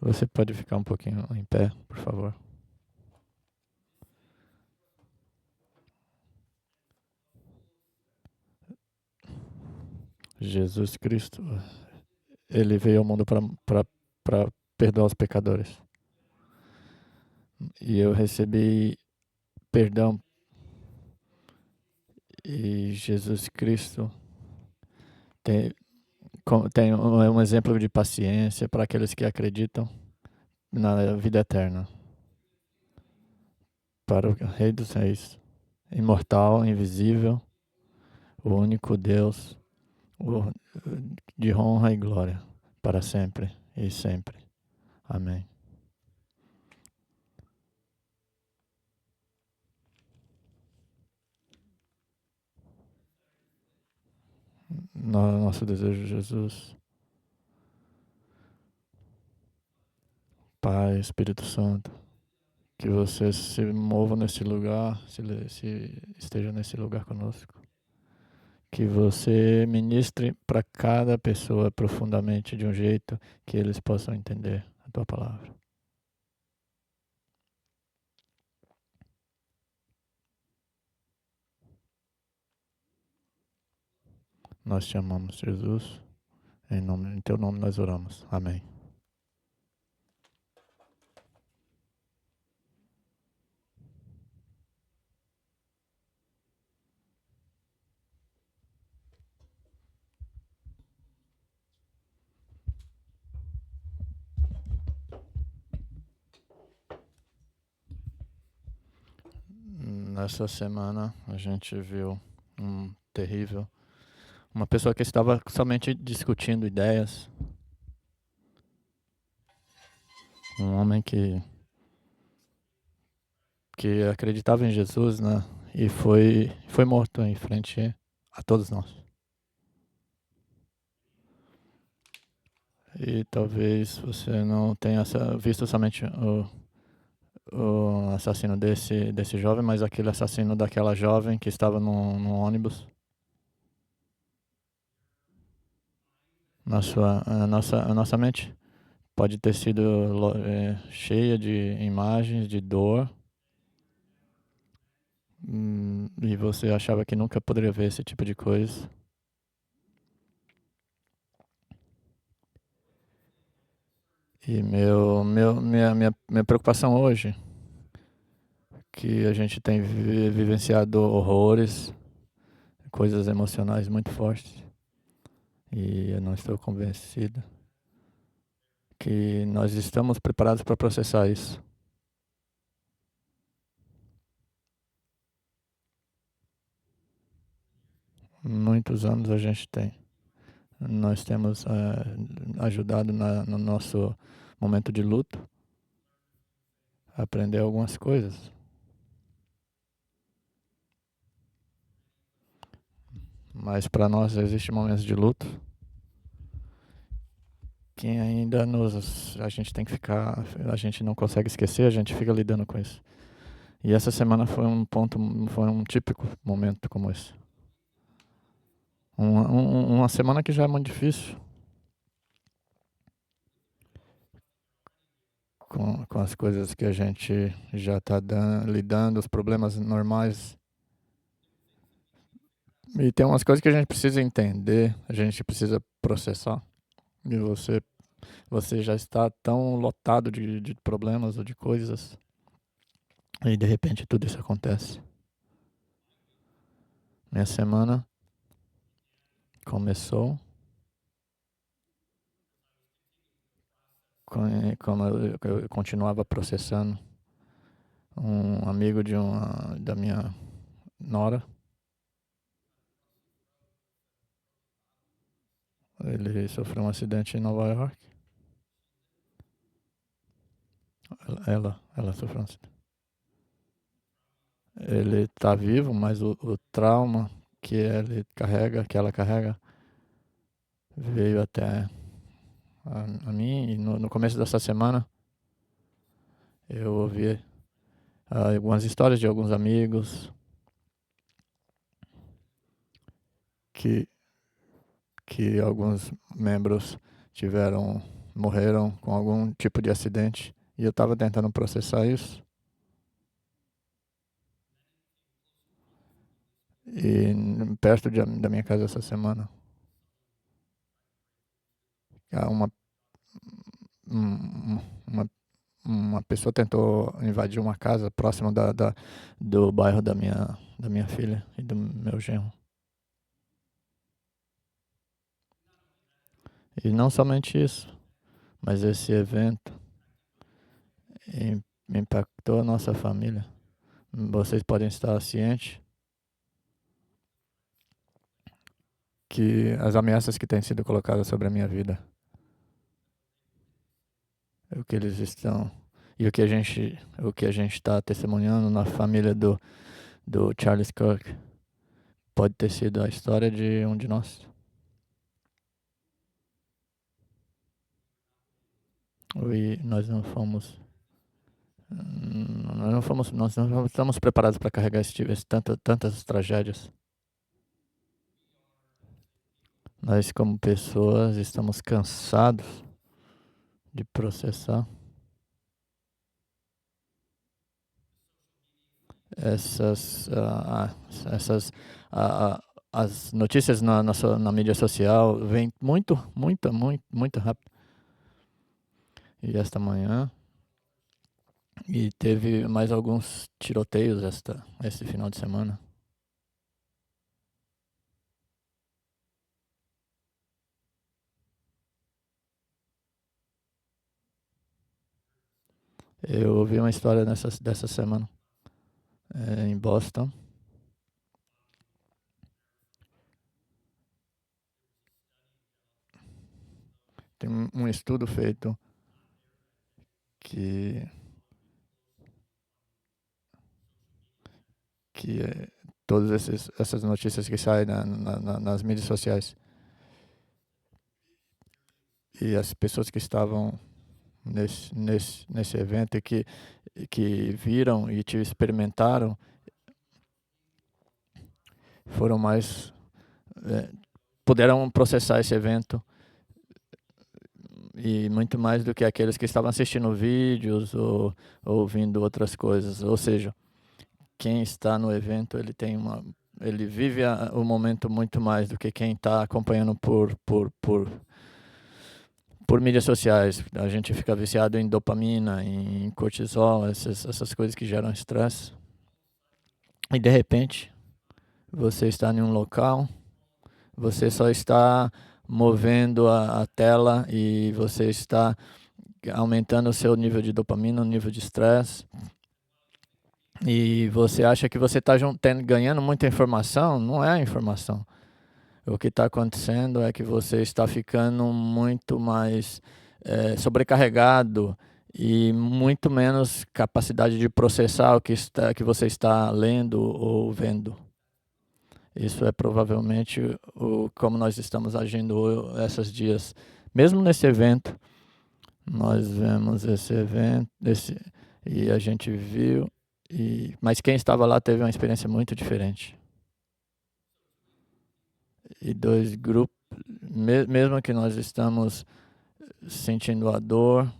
Você pode ficar um pouquinho em pé, por favor? Jesus Cristo, ele veio ao mundo para perdoar os pecadores. E eu recebi perdão. E Jesus Cristo tem, tem um exemplo de paciência para aqueles que acreditam na vida eterna. Para o Rei dos Reis, imortal, invisível, o único Deus, de honra e glória, para sempre e sempre. Amém. Nosso desejo, Jesus, Pai, Espírito Santo, que você se mova nesse lugar, se esteja nesse lugar conosco. Que você ministre para cada pessoa profundamente de um jeito que eles possam entender a tua palavra. Nós te amamos, Jesus. Em teu nome nós oramos. Amém. Nessa semana a gente viu uma pessoa que estava somente discutindo ideias, um homem que acreditava em Jesus, né? E foi morto em frente a todos nós. E talvez você não tenha visto somente o assassino desse jovem, mas aquele assassino daquela jovem que estava no ônibus. A nossa mente pode ter sido cheia de imagens de dor, e você achava que nunca poderia ver esse tipo de coisa. E minha preocupação hoje, que a gente tem vivenciado horrores, coisas emocionais muito fortes, e eu não estou convencido que nós estamos preparados para processar isso. Muitos anos a gente tem. Nós temos ajudado no nosso momento de luto a aprender algumas coisas. Mas para nós existem momentos de luto que ainda a gente tem que ficar, a gente não consegue esquecer, a gente fica lidando com isso. E essa semana foi um típico momento como esse. Uma semana que já é muito difícil. Com as coisas que a gente já está lidando, os problemas normais. E tem umas coisas que a gente precisa entender, a gente precisa processar. E você já está tão lotado de problemas ou de coisas. E de repente tudo isso acontece. Minha semana começou como eu continuava processando. Um amigo da minha nora, ele sofreu um acidente em Nova York. Ela sofreu um acidente. Ele está vivo, mas o trauma que ela carrega, veio até a mim. E no começo dessa semana, eu ouvi algumas histórias de alguns amigos que alguns membros tiveram morreram com algum tipo de acidente e eu estava tentando processar isso. E perto da minha casa essa semana, uma, uma, uma pessoa tentou invadir uma casa próxima do bairro da minha filha e do meu genro. E não somente isso, mas esse evento impactou a nossa família. Vocês podem estar cientes que as ameaças que têm sido colocadas sobre a minha vida, o que eles estão e o que a gente está testemunhando na família do Charles Kirk pode ter sido a história de um de nós. E nós não estamos preparados para carregar tantas tragédias. Nós, como pessoas, estamos cansados de processar essas, essas as notícias na mídia social vêm muito rápido. E esta manhã, e teve mais alguns tiroteios esse final de semana. Eu ouvi uma história dessa semana em Boston. Tem um estudo feito que todas essas notícias que saem nas mídias sociais e as pessoas que estavam nesse evento e que viram e te experimentaram foram mais puderam processar esse evento e muito mais do que aqueles que estavam assistindo vídeos ou ouvindo outras coisas. Ou seja, quem está no evento ele vive o momento muito mais do que quem está acompanhando por mídias sociais. A gente fica viciado em dopamina, em cortisol, essas coisas que geram estresse. E de repente, você está em um local, você só está movendo a tela e você está aumentando o seu nível de dopamina, o nível de estresse. E você acha que você está ganhando muita informação? Não é a informação. O que está acontecendo é que você está ficando muito mais sobrecarregado e muito menos capacidade de processar o que você está lendo ou vendo. Isso é provavelmente como nós estamos agindo esses dias. Mesmo nesse evento, nós vemos esse evento e a gente viu, mas quem estava lá teve uma experiência muito diferente. E dois grupos, mesmo que nós estamos sentindo a dor,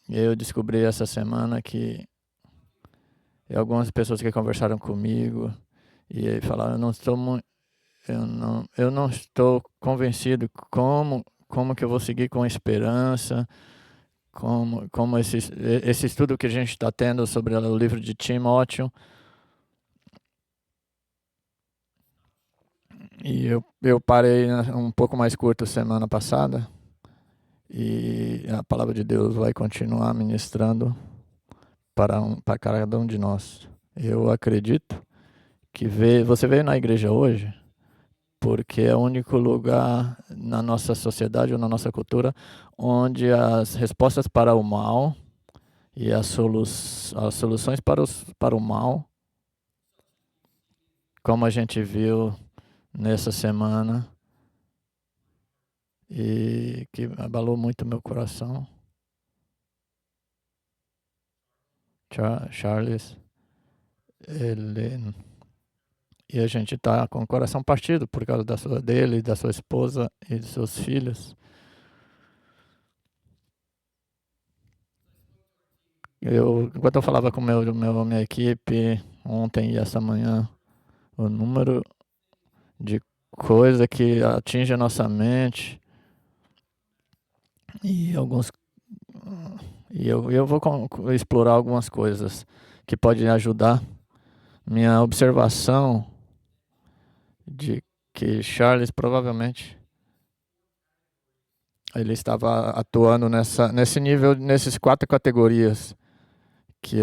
eu descobri essa semana que algumas pessoas que conversaram comigo e falaram, eu não estou convencido como que eu vou seguir com esperança, como esse estudo que a gente está tendo sobre o livro de Timóteo. E eu parei um pouco mais curto semana passada e a palavra de Deus vai continuar ministrando para cada um de nós. Eu acredito que você veio na igreja hoje porque é o único lugar na nossa sociedade ou na nossa cultura onde as respostas para o mal e as soluções para o mal, como a gente viu nessa semana e que abalou muito meu coração. Charles, e a gente está com o coração partido por causa dele, da sua esposa e de seus filhos. Enquanto eu falava com minha equipe ontem e essa manhã, o número de coisa que atinge a nossa mente e alguns eu vou explorar algumas coisas que podem ajudar. Minha observação de que Charles provavelmente ele estava atuando nesse nível, nessas 4 categorias, que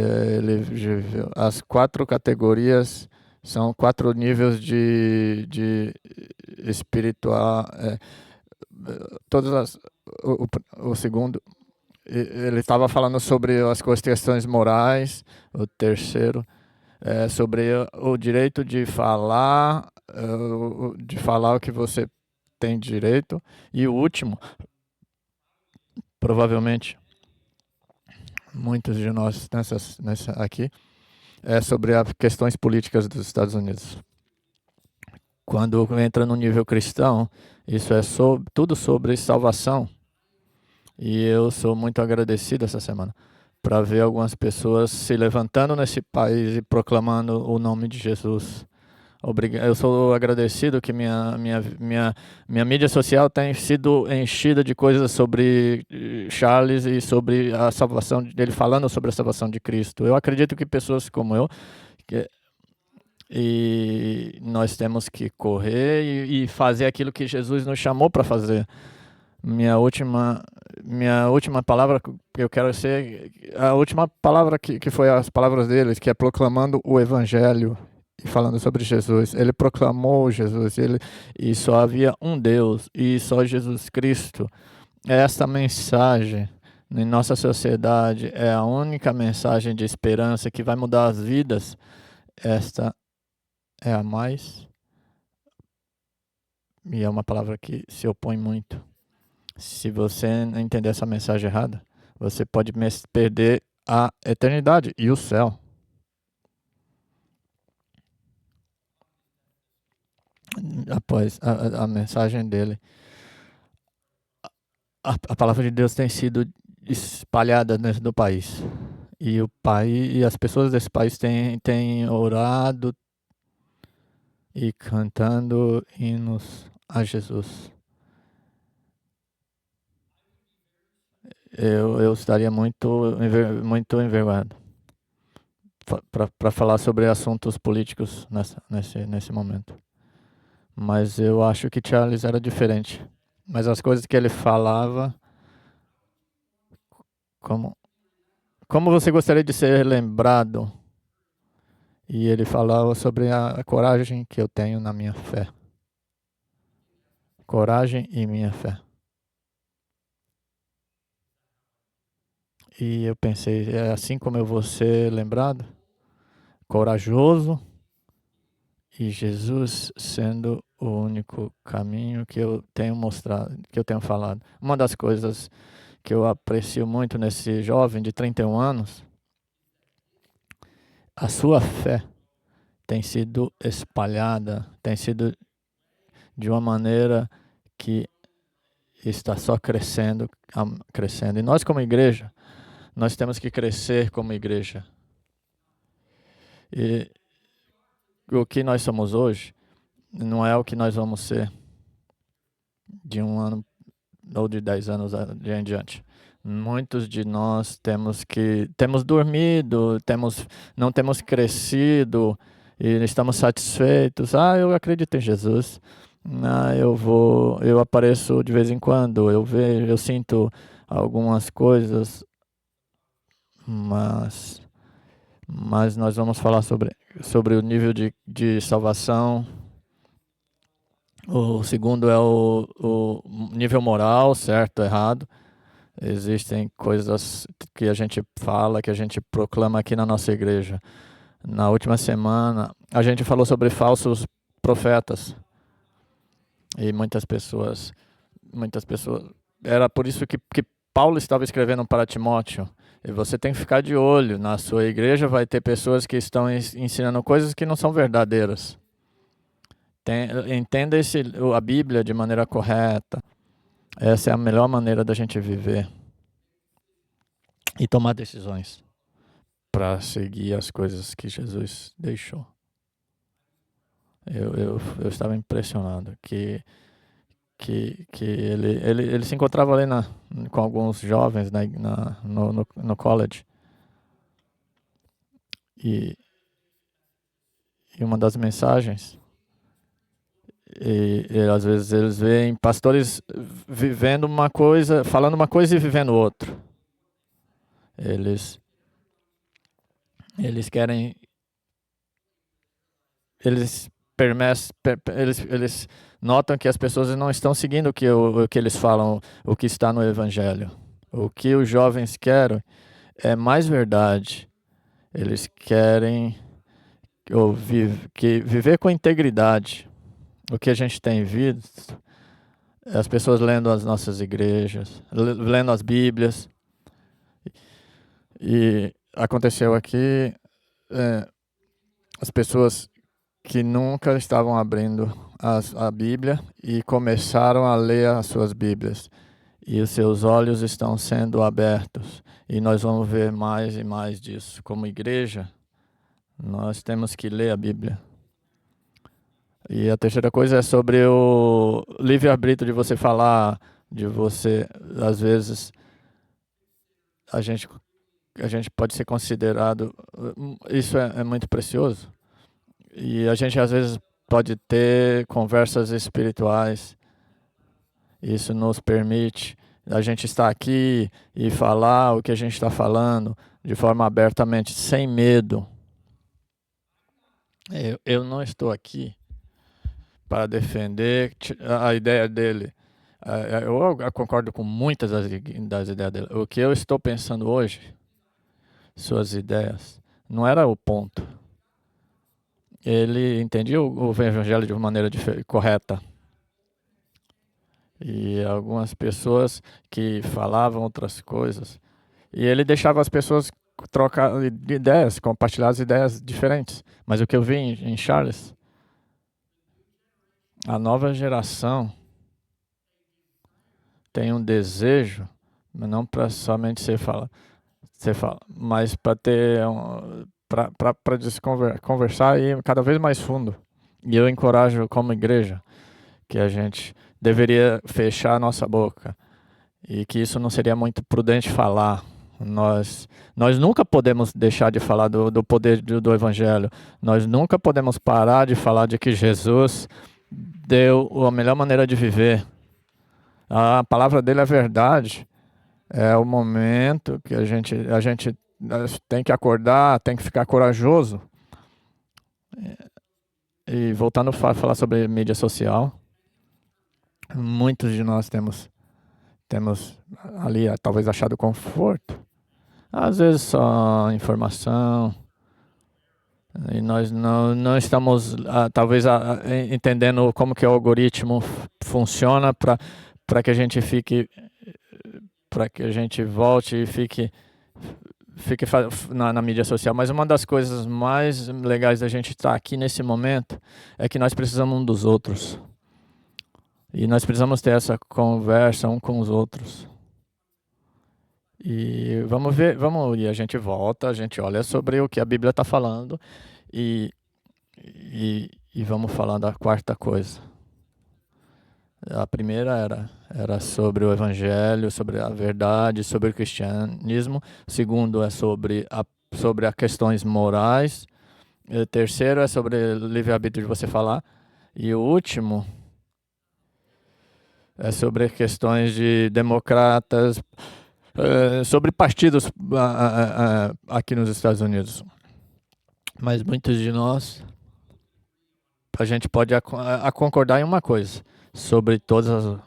as 4 categorias são 4 níveis de espiritual. Todas as, o segundo, ele estava falando sobre as questões morais. O terceiro é sobre o direito de falar o que você tem direito. E o último, provavelmente muitos de nós nessa aqui, é sobre as questões políticas dos Estados Unidos. Quando entra no nível cristão, isso é tudo sobre salvação. E eu sou muito agradecido essa semana para ver algumas pessoas se levantando nesse país e proclamando o nome de Jesus. Eu sou agradecido que minha mídia social tem sido enchida de coisas sobre Charles e sobre a salvação dele, falando sobre a salvação de Cristo. Eu acredito que pessoas como eu, e nós temos que correr e fazer aquilo que Jesus nos chamou para fazer. Minha última palavra que eu quero ser, a última palavra que foi as palavras deles, que é proclamando o Evangelho e falando sobre Jesus. Ele proclamou Jesus, e só havia um Deus e só Jesus Cristo. Essa mensagem em nossa sociedade é a única mensagem de esperança que vai mudar as vidas. Esta é a mais, e é uma palavra que se opõe muito. Se você entender essa mensagem errada, você pode perder a eternidade e o céu. Após a mensagem dele, a palavra de Deus tem sido espalhada dentro do país. E as pessoas desse país têm orado e cantando hinos a Jesus. Eu estaria muito envergonhado para falar sobre assuntos políticos nesse momento. Mas eu acho que Charles era diferente. Mas as coisas que ele falava, como você gostaria de ser lembrado? E ele falava sobre a coragem que eu tenho na minha fé. Coragem e minha fé. E eu pensei, é assim como eu vou ser lembrado? Corajoso e Jesus sendo o único caminho que eu tenho mostrado, que eu tenho falado. Uma das coisas que eu aprecio muito nesse jovem de 31 anos, a sua fé tem sido espalhada, tem sido de uma maneira que está só crescendo. E nós como igreja, nós temos que crescer como igreja. E o que nós somos hoje não é o que nós vamos ser de 1 ano ou de 10 anos em diante. Muitos de nós temos dormido, não temos crescido e estamos satisfeitos. Eu acredito em Jesus. Eu apareço de vez em quando, eu sinto algumas coisas, mas nós vamos falar sobre o nível de salvação. O segundo é o nível moral, certo, errado. Existem coisas que a gente fala, que a gente proclama aqui na nossa igreja. Na última semana, a gente falou sobre falsos profetas. E muitas pessoas... Era por isso que Paulo estava escrevendo para Timóteo. E você tem que ficar de olho. Na sua igreja vai ter pessoas que estão ensinando coisas que não são verdadeiras. Entenda a Bíblia de maneira correta. Essa é a melhor maneira da gente viver e tomar decisões. para seguir as coisas que Jesus deixou. Eu estava impressionado que ele se encontrava ali com alguns jovens no college. E uma das mensagens, e às vezes eles veem pastores vivendo uma coisa, falando uma coisa e vivendo outra. Eles querem, eles notam que as pessoas não estão seguindo o que eles falam, o que está no Evangelho. O que os jovens querem é mais verdade. Eles querem viver com integridade. O que a gente tem visto, as pessoas lendo as nossas igrejas, lendo as Bíblias. E aconteceu aqui, as pessoas que nunca estavam abrindo a Bíblia e começaram a ler as suas Bíblias. E os seus olhos estão sendo abertos. E nós vamos ver mais e mais disso. Como igreja, nós temos que ler a Bíblia. E a terceira coisa é sobre o livre-arbítrio de você falar, de você, às vezes, a gente pode ser considerado, isso é muito precioso. E a gente, às vezes, pode ter conversas espirituais. Isso nos permite a gente estar aqui e falar o que a gente está falando de forma abertamente, sem medo. Eu não estou aqui para defender a ideia dele. Eu concordo com muitas das ideias dele. O que eu estou pensando hoje, suas ideias, não era o ponto. Ele entendia o evangelho de uma maneira correta. E algumas pessoas que falavam outras coisas. E ele deixava as pessoas trocar ideias, compartilhar as ideias diferentes. Mas o que eu vi em Charles, a nova geração tem um desejo, não para somente você fala, mas para ter para conversar e ir cada vez mais fundo. E eu encorajo como igreja que a gente deveria fechar a nossa boca e que isso não seria muito prudente falar. Nós nunca podemos deixar de falar do poder do Evangelho. Nós nunca podemos parar de falar de que Jesus deu a melhor maneira de viver. A palavra dele é verdade. É o momento que a gente tem que acordar, tem que ficar corajoso. E voltando a falar sobre mídia social, muitos de nós temos ali talvez achado conforto. Às vezes só informação. E nós não estamos talvez entendendo como que o algoritmo funciona para que a gente volte e fique na mídia social. Mas uma das coisas mais legais da gente estar aqui nesse momento é que nós precisamos um dos outros. E nós precisamos ter essa conversa um com os outros. E e a gente volta, a gente olha sobre o que a Bíblia está falando e vamos falar da quarta coisa. A primeira era sobre o Evangelho, sobre a verdade, sobre o cristianismo. O segundo é sobre as questões morais. O terceiro é sobre o livre-arbítrio de você falar. E o último é sobre questões de democratas, sobre partidos aqui nos Estados Unidos. Mas muitos de nós, a gente pode concordar em uma coisa, sobre todas as...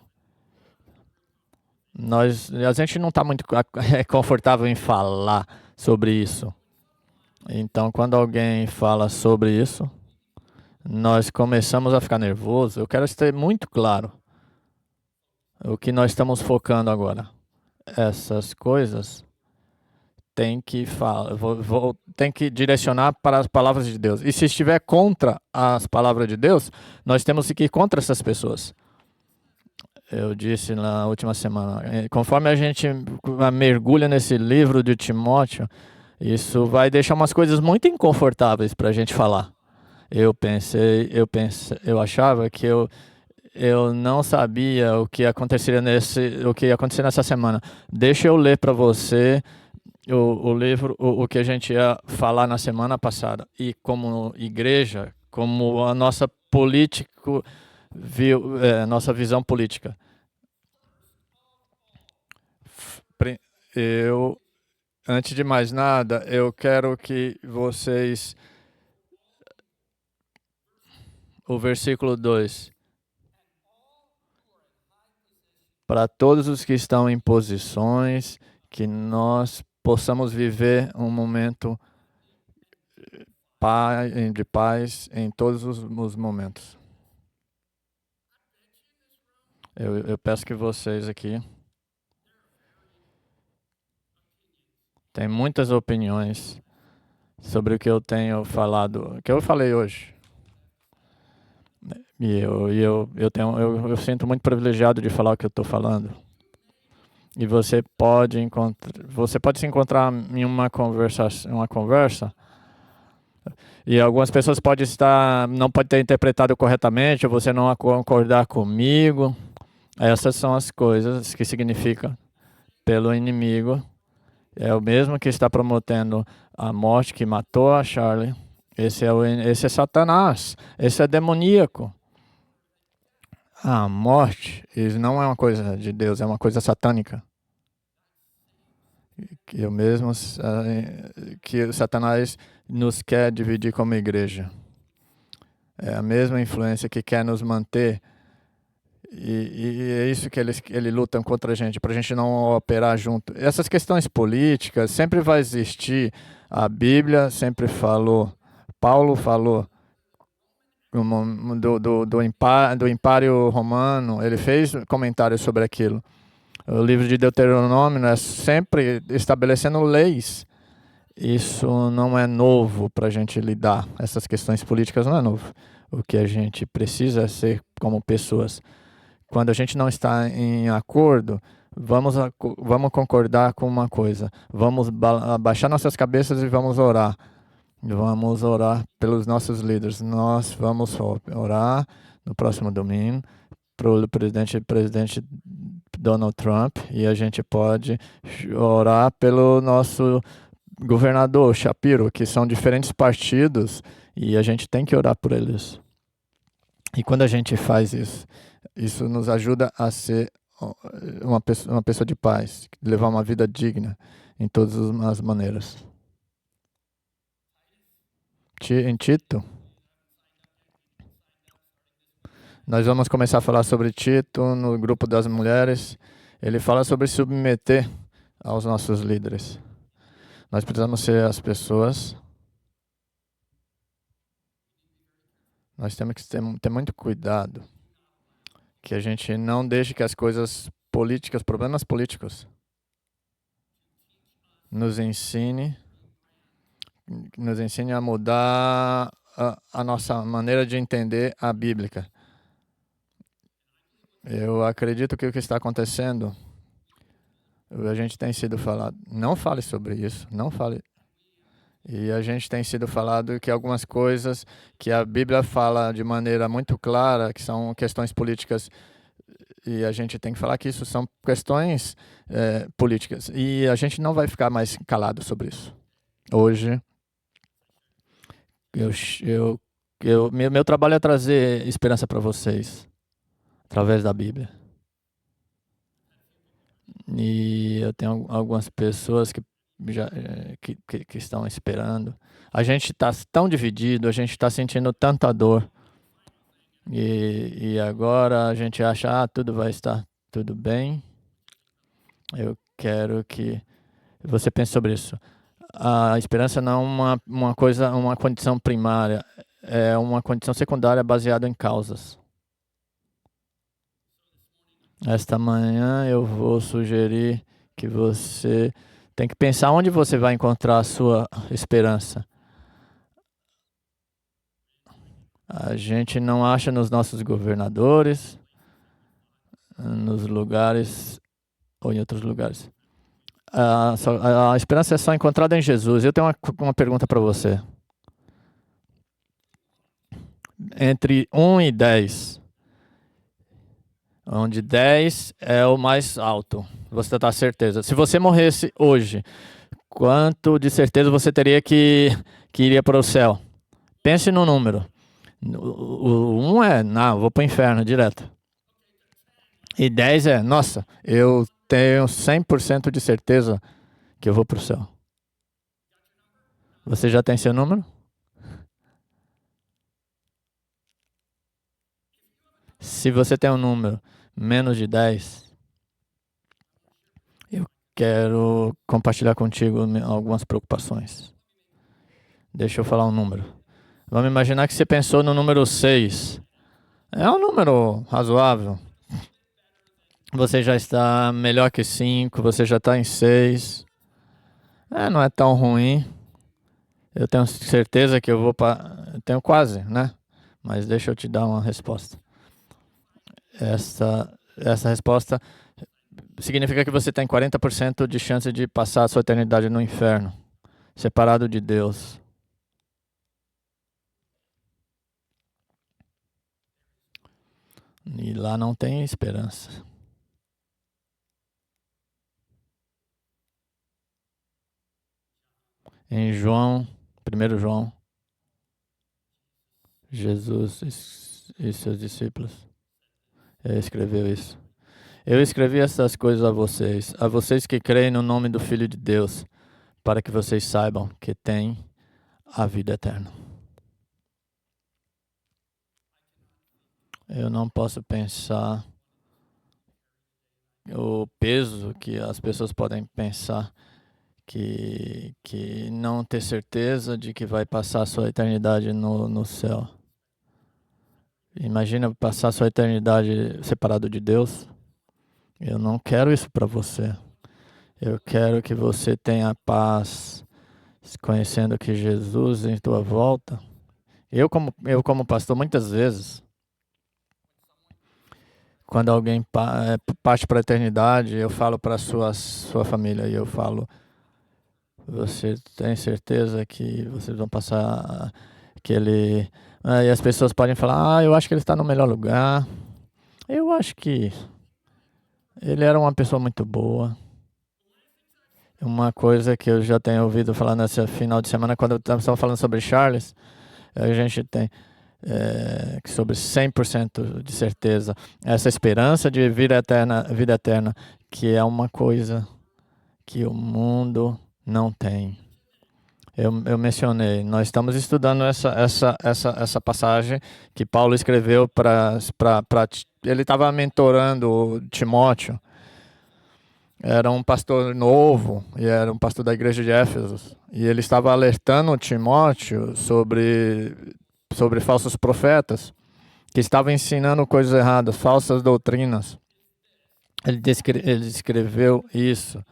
A gente não está muito confortável em falar sobre isso. Então, quando alguém fala sobre isso, nós começamos a ficar nervosos. Eu quero ser muito claro o que nós estamos focando agora. Essas coisas tem que direcionar para as palavras de Deus. E se estiver contra as palavras de Deus, nós temos que ir contra essas pessoas. Eu disse na última semana, conforme a gente mergulha nesse livro de Timóteo, Isso vai deixar umas coisas muito inconfortáveis para a gente falar. Eu achava que eu não sabia o que ia acontecer nessa semana. Deixa eu ler para você o livro, o que a gente ia falar na semana passada. E como igreja, como a nossa nossa visão política. Eu, antes de mais nada, eu quero que vocês, o versículo 2, para todos os que estão em posições, que nós possamos viver um momento de paz em todos os momentos. Eu peço que vocês aqui têm muitas opiniões sobre o que eu tenho falado, o que eu falei hoje. E eu sinto muito privilegiado de falar o que eu estou falando. E você pode se encontrar em uma conversa, e algumas pessoas não podem ter interpretado corretamente, ou você não concordar comigo. Essas são as coisas que significa pelo inimigo. É o mesmo que está promovendo a morte, que matou a Charlie. Esse é Satanás. Esse é demoníaco. A morte, isso não é uma coisa de Deus, é uma coisa satânica. Que Satanás nos quer dividir como igreja. É a mesma influência que quer nos manter. E é isso que ele lutam contra a gente, para a gente não operar junto. Essas questões políticas sempre vai existir. A Bíblia sempre falou, Paulo falou do Império Romano, ele fez comentários sobre aquilo. O livro de Deuteronômio é sempre estabelecendo leis. Isso não é novo para a gente lidar. Essas questões políticas não é novo. O que a gente precisa é ser como pessoas. Quando a gente não está em acordo, vamos concordar com uma coisa. Vamos abaixar nossas cabeças e vamos orar. Vamos orar pelos nossos líderes. Nós vamos orar no próximo domingo para o presidente Donald Trump, e a gente pode orar pelo nosso governador Shapiro, que são diferentes partidos, e a gente tem que orar por eles. E quando a gente faz isso, isso nos ajuda a ser uma pessoa de paz, levar uma vida digna em todas as maneiras. Em Tito, nós vamos começar a falar sobre Tito no grupo das mulheres. Ele fala sobre submeter aos nossos líderes. Nós precisamos ser as pessoas. Nós temos que ter muito cuidado, que a gente não deixe que as coisas políticas, problemas políticos, nos ensine a mudar a nossa maneira de entender a Bíblia. Eu acredito que o que está acontecendo, a gente tem sido falado, não fale sobre isso, não fale. E a gente tem sido falado que algumas coisas que a Bíblia fala de maneira muito clara, que são questões políticas, e a gente tem que falar que isso são questões políticas. E a gente não vai ficar mais calado sobre isso. Hoje, meu trabalho é trazer esperança para vocês, através da Bíblia. E eu tenho algumas pessoas que estão esperando. A gente está tão dividido, a gente está sentindo tanta dor. E agora a gente acha, tudo vai estar tudo bem. Eu quero que você pense sobre isso. A esperança não é uma condição primária, é uma condição secundária baseada em causas. Esta manhã eu vou sugerir que você tem que pensar onde você vai encontrar a sua esperança. A gente não acha nos nossos governadores, nos lugares ou em outros lugares. A esperança é só encontrada em Jesus. Eu tenho uma pergunta para você. Entre 1 e 10, onde 10 é o mais alto, você está certeza. Se você morresse hoje, quanto de certeza você teria que iria para o céu? Pense no número. O 1 é, não, vou para o inferno direto. E 10 é, nossa, eu tenho 100% de certeza que eu vou para o céu. Você já tem seu número? Se você tem um número menos de 10, eu quero compartilhar contigo algumas preocupações. Deixa eu falar um número. Vamos imaginar que você pensou no número 6. É um número razoável. Você já está melhor que 5, você já está em 6. Não é tão ruim. Eu tenho certeza que eu vou para... Tenho quase, né? Mas deixa eu te dar uma resposta. Essa resposta significa que você tem 40% de chance de passar a sua eternidade no inferno, separado de Deus. E lá não tem esperança. Em João, 1 João, Jesus e seus discípulos escreveu isso. Eu escrevi essas coisas a vocês que creem no nome do Filho de Deus, para que vocês saibam que têm a vida eterna. Eu não posso pensar o peso que as pessoas podem pensar que não ter certeza de que vai passar a sua eternidade no céu. Imagina passar a sua eternidade separado de Deus. Eu não quero isso para você. Eu quero que você tenha paz, conhecendo que Jesus em tua volta. Eu como pastor, muitas vezes, quando alguém parte para a eternidade, eu falo para sua família e eu falo: você tem certeza que vocês vão passar aquele... E as pessoas podem falar: eu acho que ele está no melhor lugar. Eu acho que ele era uma pessoa muito boa. Uma coisa que eu já tenho ouvido falar nesse final de semana, quando estamos falando sobre Charles, a gente tem sobre 100% de certeza essa esperança de vida eterna, que é uma coisa que o mundo não tem. Eu mencionei, nós estamos estudando essa passagem que Paulo escreveu ele estava mentorando Timóteo. Era um pastor novo e era um pastor da igreja de Éfeso. E ele estava alertando Timóteo sobre falsos profetas que estavam ensinando coisas erradas, falsas doutrinas. Ele escreveu isso.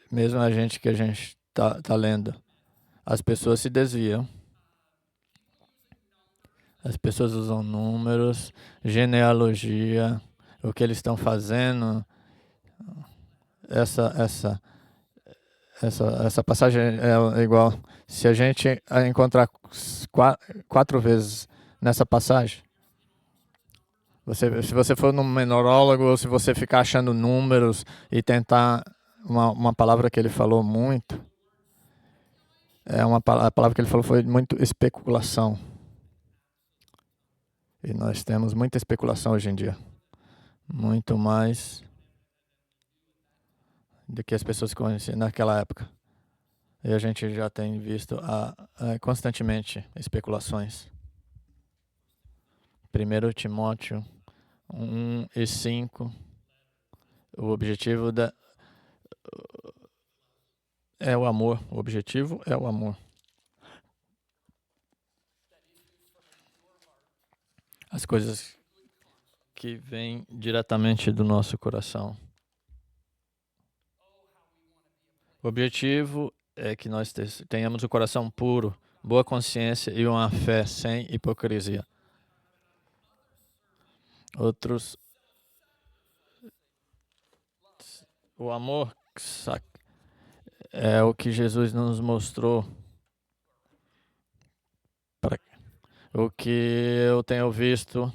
Mesmo a gente tá lendo. As pessoas se desviam. As pessoas usam números, genealogia, o que eles estão fazendo. Essa passagem é igual. Se a gente encontrar 4 vezes nessa passagem, se você for no memorólogo ou se você ficar achando números e tentar uma palavra que ele falou muito, a palavra que ele falou foi muito especulação. E nós temos muita especulação hoje em dia. Muito mais do que as pessoas conheciam naquela época. E a gente já tem visto constantemente especulações. 1 Timóteo 1 e 5. O objetivo é o amor. O objetivo é o amor. As coisas que vêm diretamente do nosso coração. O objetivo é que nós tenhamos o coração puro, boa consciência e uma fé sem hipocrisia. Outros O amor é o que Jesus nos mostrou. O que eu tenho visto,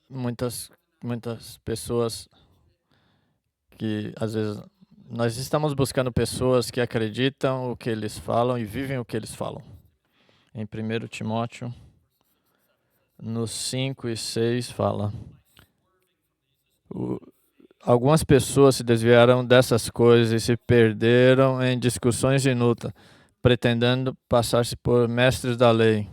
muitas pessoas que às vezes nós estamos buscando pessoas que acreditam o que eles falam e vivem o que eles falam. Em 1 Timóteo, no 5 e 6 fala: algumas pessoas se desviaram dessas coisas e se perderam em discussões inúteis, pretendendo passar-se por mestres da lei,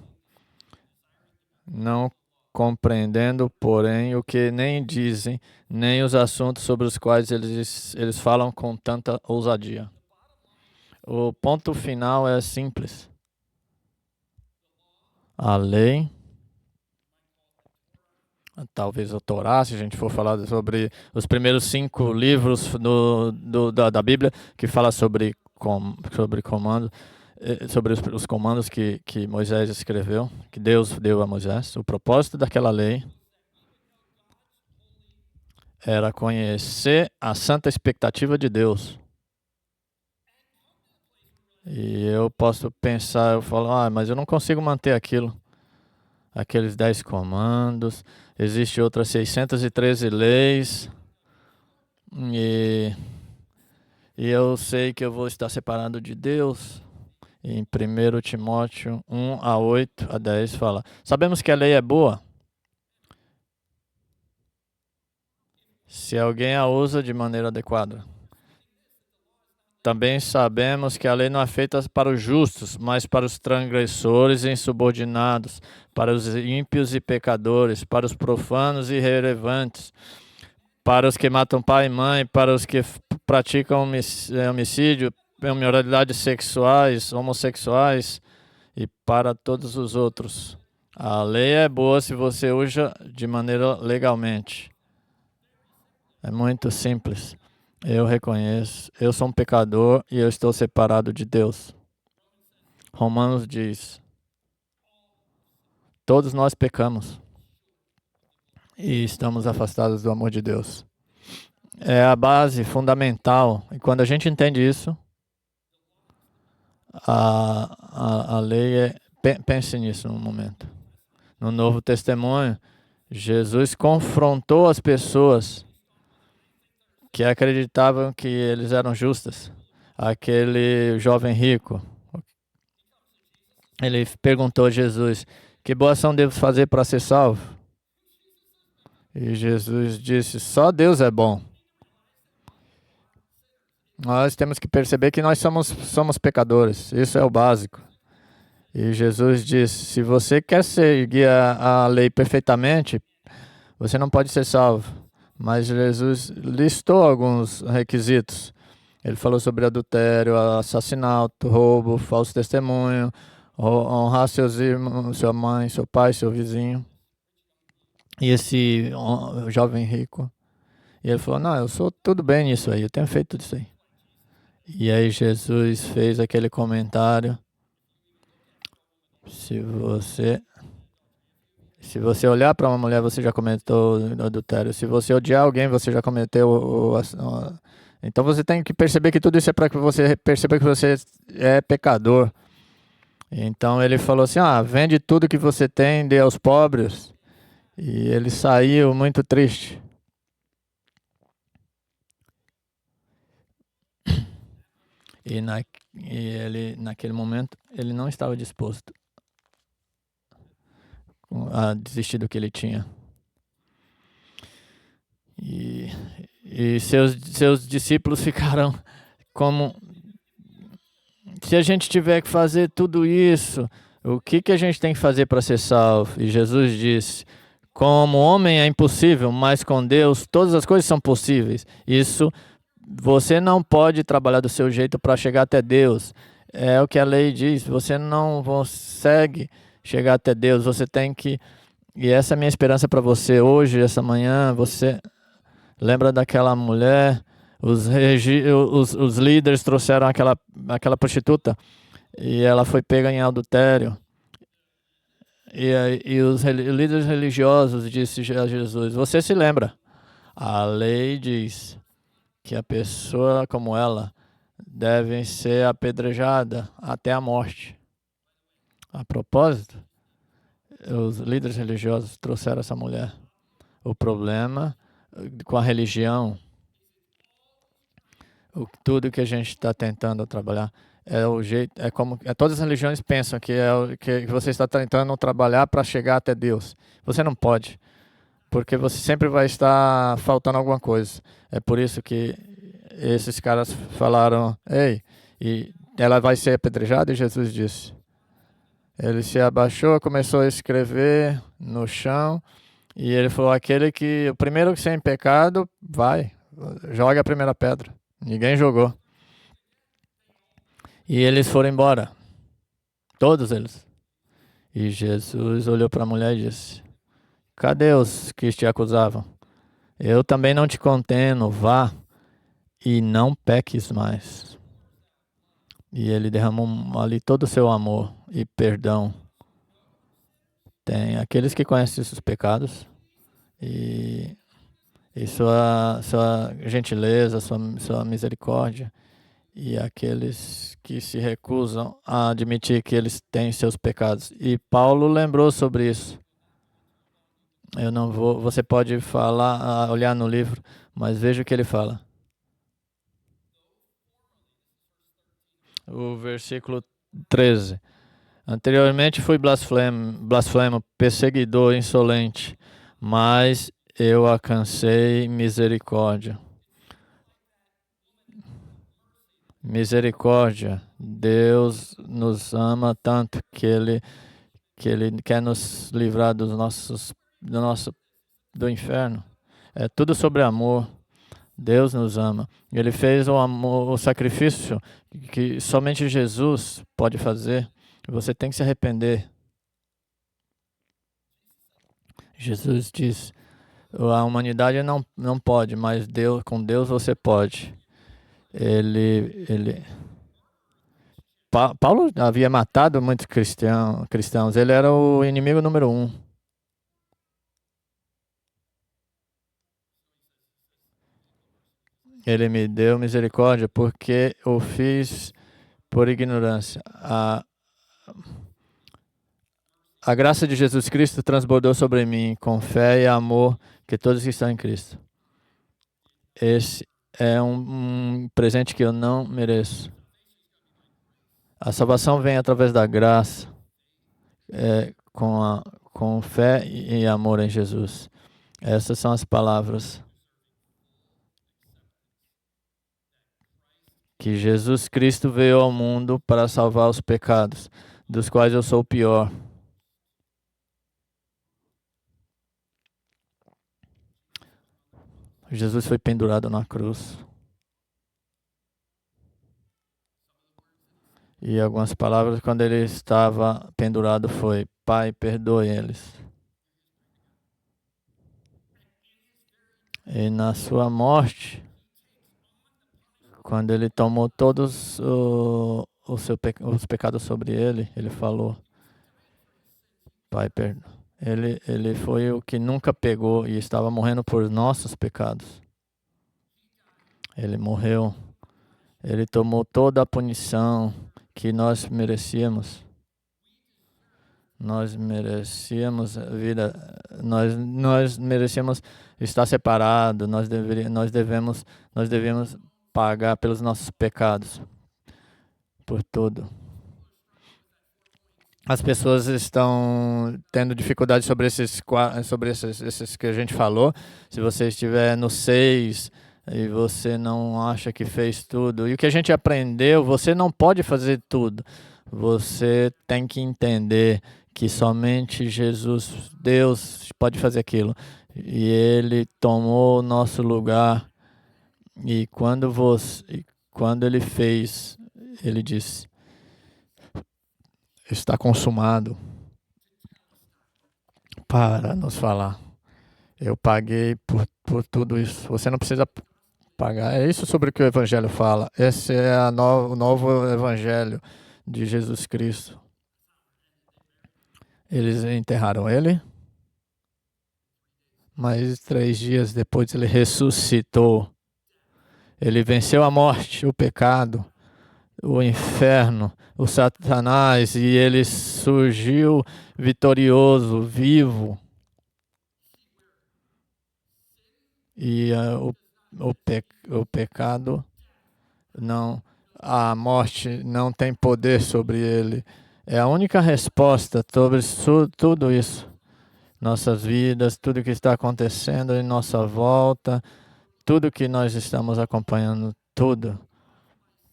não compreendendo, porém, o que nem dizem, nem os assuntos sobre os quais eles falam com tanta ousadia. O ponto final é simples. A lei, talvez o Torá, se a gente for falar sobre os primeiros 5 livros da Bíblia, que fala sobre comando, sobre os comandos que Moisés escreveu, que Deus deu a Moisés. O propósito daquela lei era conhecer a santa expectativa de Deus. E eu posso pensar, eu falo, mas eu não consigo manter aqueles 10 comandos, existem outras 613 leis, e eu sei que eu vou estar separado de Deus. Em 1 Timóteo 1, a 8, a 10 fala: sabemos que a lei é boa se alguém a usa de maneira adequada. Também sabemos que a lei não é feita para os justos, mas para os transgressores e insubordinados, para os ímpios e pecadores, para os profanos e irrelevantes, para os que matam pai e mãe, para os que praticam homicídio, imoralidades sexuais, homossexuais e para todos os outros. A lei é boa se você usa de maneira legalmente. É muito simples. Eu reconheço, eu sou um pecador e eu estou separado de Deus. Romanos diz: todos nós pecamos e estamos afastados do amor de Deus. É a base fundamental. E quando a gente entende isso, a lei é... Pense nisso um momento. No Novo Testemunho, Jesus confrontou as pessoas que acreditavam que eles eram justas. Aquele jovem rico, ele perguntou a Jesus: que boa ação devo fazer para ser salvo? E Jesus disse: só Deus é bom. Nós temos que perceber que nós somos pecadores. Isso é o básico. E Jesus disse: se você quer seguir a lei perfeitamente, você não pode ser salvo. Mas Jesus listou alguns requisitos. Ele falou sobre adultério, assassinato, roubo, falso testemunho, honrar seus irmãos, sua mãe, seu pai, seu vizinho. E esse jovem rico, e ele falou: não, eu sou tudo bem nisso aí, eu tenho feito tudo isso aí. E aí Jesus fez aquele comentário: se você olhar para uma mulher, você já cometeu adultério. Se você odiar alguém, você já cometeu então você tem que perceber que tudo isso é para que você perceba que você é pecador. Então ele falou assim: vende tudo que você tem, dê aos pobres. E ele saiu muito triste. E ele, naquele momento, ele não estava disposto a desistir do que ele tinha. E seus discípulos ficaram como: se a gente tiver que fazer tudo isso, o que a gente tem que fazer para ser salvo? E Jesus disse: como homem é impossível, mas com Deus todas as coisas são possíveis. Isso, você não pode trabalhar do seu jeito para chegar até Deus. É o que a lei diz, você não consegue chegar até Deus, você tem que... E essa é a minha esperança para você hoje, essa manhã. Você lembra daquela mulher? Os líderes trouxeram aquela prostituta e ela foi pega em adultério. E os líderes religiosos disse a Jesus: você se lembra A lei diz que a pessoa como ela deve ser apedrejada até a morte. A propósito, os líderes religiosos trouxeram essa mulher. O problema com a religião, tudo que a gente está tentando trabalhar, é o jeito, é como todas as religiões pensam que você está tentando trabalhar para chegar até Deus. Você não pode, porque você sempre vai estar faltando alguma coisa. É por isso que esses caras falaram, ei, e ela vai ser apedrejada, e Jesus disse. Ele se abaixou, começou a escrever no chão, e ele falou, o primeiro que sem pecado, vai, joga a primeira pedra. Ninguém jogou. E eles foram embora. Todos eles. E Jesus olhou para a mulher e disse, cadê os que te acusavam? Eu também não te condeno, vá e não peques mais. E ele derramou ali todo o seu amor e perdão. Tem aqueles que conhecem seus pecados e sua gentileza, sua misericórdia, e aqueles que se recusam a admitir que eles têm seus pecados. E Paulo lembrou sobre isso. Eu não vou, você pode falar, olhar no livro, mas veja o que ele fala. O versículo 13. Anteriormente fui blasfemo, perseguidor, insolente, mas eu alcancei misericórdia. Misericórdia. Deus nos ama tanto que Ele quer nos livrar do inferno. É tudo sobre amor. Deus nos ama. Ele fez o sacrifício que somente Jesus pode fazer. Você tem que se arrepender. Jesus diz, a humanidade não pode, mas com Deus você pode. Paulo havia matado muitos cristãos. Ele era o inimigo número 1. Ele me deu misericórdia porque o fiz por ignorância. A graça de Jesus Cristo transbordou sobre mim com fé e amor que todos que estão em Cristo. Esse é um presente que eu não mereço. A salvação vem através da graça, com fé e amor em Jesus. Essas são as palavras que Jesus Cristo veio ao mundo para salvar os pecados, dos quais eu sou o pior. Jesus foi pendurado na cruz. E algumas palavras quando ele estava pendurado foi, Pai, perdoe eles. E na sua morte, quando ele tomou todos os pecados sobre ele, ele falou, Pai, perdoe. Ele foi o que nunca pegou e estava morrendo por nossos pecados. Ele morreu. Ele tomou toda a punição que nós merecíamos. Nós merecíamos vida, nós merecíamos estar separados, nós devemos pagar pelos nossos pecados, por tudo. As pessoas estão tendo dificuldade sobre esses que a gente falou. Se você estiver no 6 e você não acha que fez tudo, e o que a gente aprendeu, você não pode fazer tudo. Você tem que entender que somente Jesus, Deus, pode fazer aquilo. E Ele tomou o nosso lugar. E quando Ele fez, Ele disse, está consumado. Para nos falar. Eu paguei por tudo isso. Você não precisa pagar. É isso sobre o que o Evangelho fala. Esse é o novo Evangelho de Jesus Cristo. Eles enterraram ele, Mas 3 dias depois ele ressuscitou. Ele venceu a morte, o pecado, o inferno, o Satanás, e ele surgiu vitorioso, vivo. E o pecado não, a morte não tem poder sobre ele. É a única resposta sobre tudo isso. Nossas vidas, tudo que está acontecendo em nossa volta, tudo que nós estamos acompanhando, tudo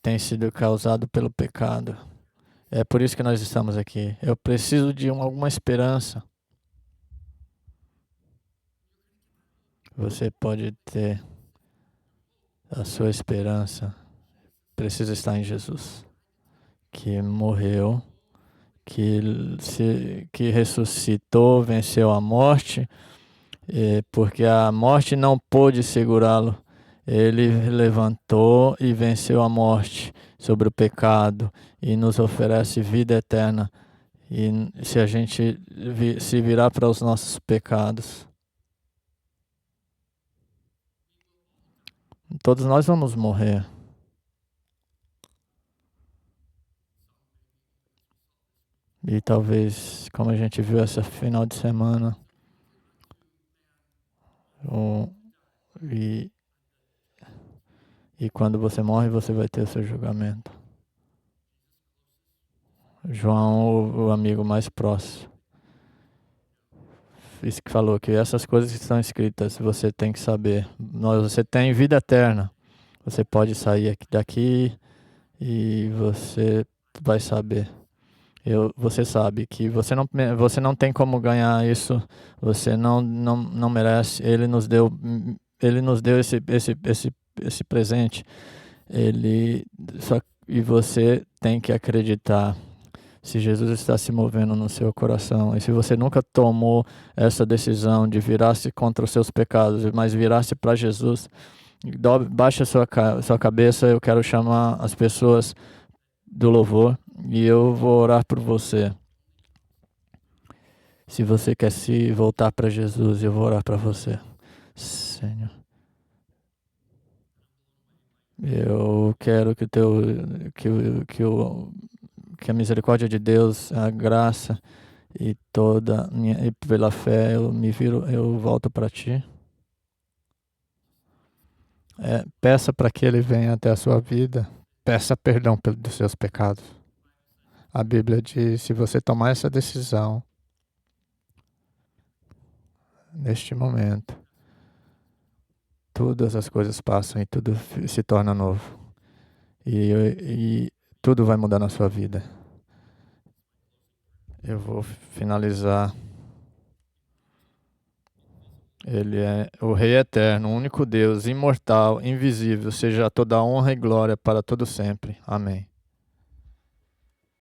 tem sido causado pelo pecado. É por isso que nós estamos aqui. Eu preciso de alguma esperança. Você pode ter a sua esperança. Precisa estar em Jesus, que morreu, que ressuscitou, venceu a morte, porque a morte não pôde segurá-lo. Ele levantou e venceu a morte sobre o pecado e nos oferece vida eterna. E se a gente se virar para os nossos pecados, todos nós vamos morrer. E talvez, como a gente viu essa final de semana, e quando você morre, você vai ter o seu julgamento. João, o amigo mais próximo, isso que falou que essas coisas que estão escritas, você tem que saber. Você tem vida eterna. Você pode sair daqui e você vai saber. Você sabe que você não tem como ganhar isso. Você não merece. Ele nos deu esse presente. E você tem que acreditar. Se Jesus está se movendo no seu coração, e se você nunca tomou essa decisão de virar-se contra os seus pecados, mas virar-se para Jesus, baixa sua cabeça. Eu quero chamar as pessoas do louvor e eu vou orar por você. Se você quer se voltar para Jesus, eu vou orar para você. Senhor, eu quero que a misericórdia de Deus, a graça e e pela fé eu volto para ti. Peça para que ele venha até a sua vida. Peça perdão dos seus pecados. A Bíblia diz: se você tomar essa decisão neste momento, todas as coisas passam e tudo se torna novo. E tudo vai mudar na sua vida. Eu vou finalizar. Ele é o Rei Eterno, o único Deus, imortal, invisível, seja toda honra e glória para todo sempre. Amém.